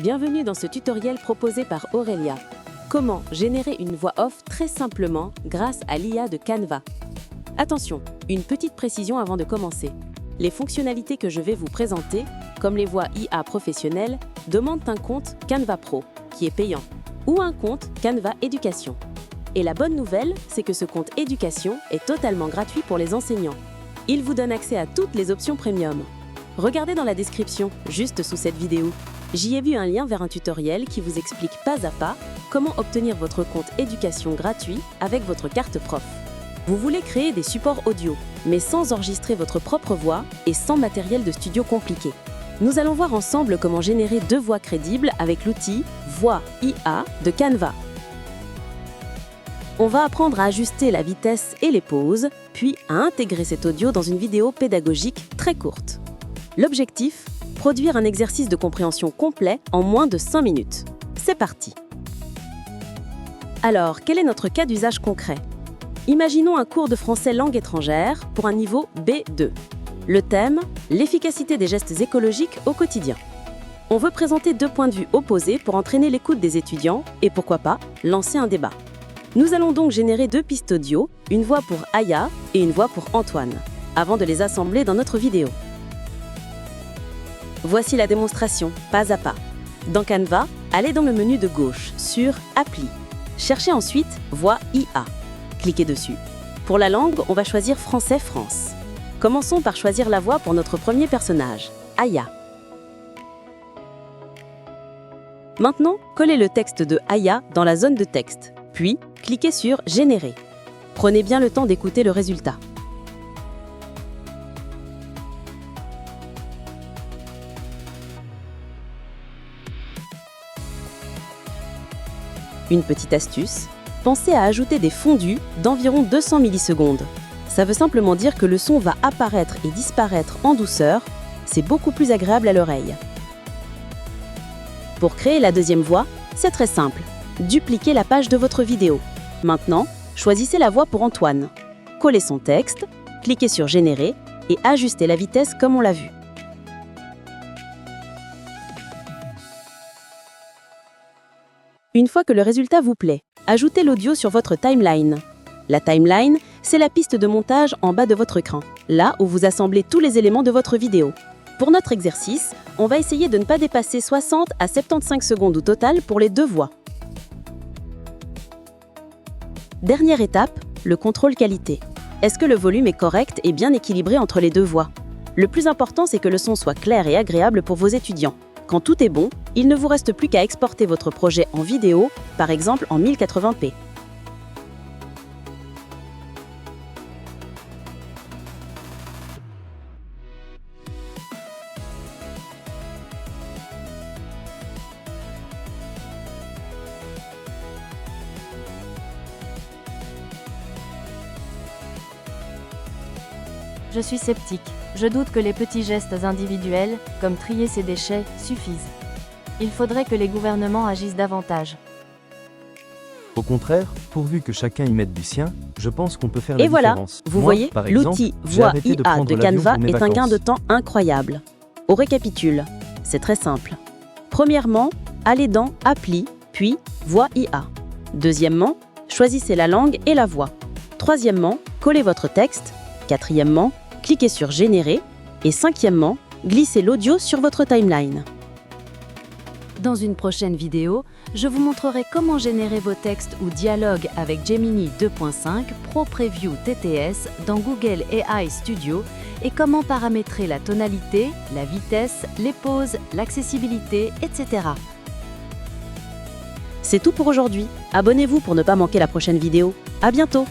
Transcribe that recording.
Bienvenue dans ce tutoriel proposé par Aurélia. Comment générer une voix off très simplement grâce à l'IA de Canva. Attention, une petite précision avant de commencer. Les fonctionnalités que je vais vous présenter, comme les voix IA professionnelles, demandent un compte Canva Pro, qui est payant, ou un compte Canva Éducation. Et la bonne nouvelle, c'est que ce compte Éducation est totalement gratuit pour les enseignants. Il vous donne accès à toutes les options premium. Regardez dans la description, juste sous cette vidéo. J'y ai vu un lien vers un tutoriel qui vous explique pas à pas comment obtenir votre compte éducation gratuit avec votre carte prof. Vous voulez créer des supports audio, mais sans enregistrer votre propre voix et sans matériel de studio compliqué. Nous allons voir ensemble comment générer 2 voix crédibles avec l'outil Voix IA de Canva. On va apprendre à ajuster la vitesse et les pauses, puis à intégrer cet audio dans une vidéo pédagogique très courte. L'objectif, produire un exercice de compréhension complet en moins de 5 minutes. C'est parti! Alors, quel est notre cas d'usage concret? Imaginons un cours de français langue étrangère pour un niveau B2. Le thème, l'efficacité des gestes écologiques au quotidien. On veut présenter 2 points de vue opposés pour entraîner l'écoute des étudiants et pourquoi pas, lancer un débat. Nous allons donc générer 2 pistes audio, une voix pour Aya et une voix pour Antoine, avant de les assembler dans notre vidéo. Voici la démonstration, pas à pas. Dans Canva, allez dans le menu de gauche, sur Appli. Cherchez ensuite Voix IA. Cliquez dessus. Pour la langue, on va choisir Français France. Commençons par choisir la voix pour notre premier personnage, Aya. Maintenant, collez le texte de Aya dans la zone de texte, puis cliquez sur Générer. Prenez bien le temps d'écouter le résultat. Une petite astuce, pensez à ajouter des fondus d'environ 200 millisecondes. Ça veut simplement dire que le son va apparaître et disparaître en douceur, c'est beaucoup plus agréable à l'oreille. Pour créer la deuxième voix, c'est très simple. Dupliquez la page de votre vidéo. Maintenant, choisissez la voix pour Antoine. Collez son texte, cliquez sur Générer et ajustez la vitesse comme on l'a vu. Une fois que le résultat vous plaît, ajoutez l'audio sur votre timeline. La timeline, c'est la piste de montage en bas de votre écran, là où vous assemblez tous les éléments de votre vidéo. Pour notre exercice, on va essayer de ne pas dépasser 60 à 75 secondes au total pour les 2 voix. Dernière étape, le contrôle qualité. Est-ce que le volume est correct et bien équilibré entre les 2 voix? Le plus important, c'est que le son soit clair et agréable pour vos étudiants. Quand tout est bon, il ne vous reste plus qu'à exporter votre projet en vidéo, par exemple en 1080p. Je suis sceptique. Je doute que les petits gestes individuels, comme trier ses déchets, suffisent. Il faudrait que les gouvernements agissent davantage. Au contraire, pourvu que chacun y mette du sien, je pense qu'on peut faire la Et voilà, différence. vous Moi, voyez, par exemple, l'outil j'ai Voix arrêté IA prendre de l'avion Canva pour mes est un gain vacances. de temps incroyable. On récapitule, c'est très simple. Premièrement, allez dans Appli, puis Voix IA. Deuxièmement, choisissez la langue et la voix. Troisièmement, collez votre texte. Quatrièmement, cliquez sur Générer. Et cinquièmement, glissez l'audio sur votre timeline. Dans une prochaine vidéo, je vous montrerai comment générer vos textes ou dialogues avec Gemini 2.5 Pro Preview TTS dans Google AI Studio et comment paramétrer la tonalité, la vitesse, les pauses, l'accessibilité, etc. C'est tout pour aujourd'hui. Abonnez-vous pour ne pas manquer la prochaine vidéo. À bientôt!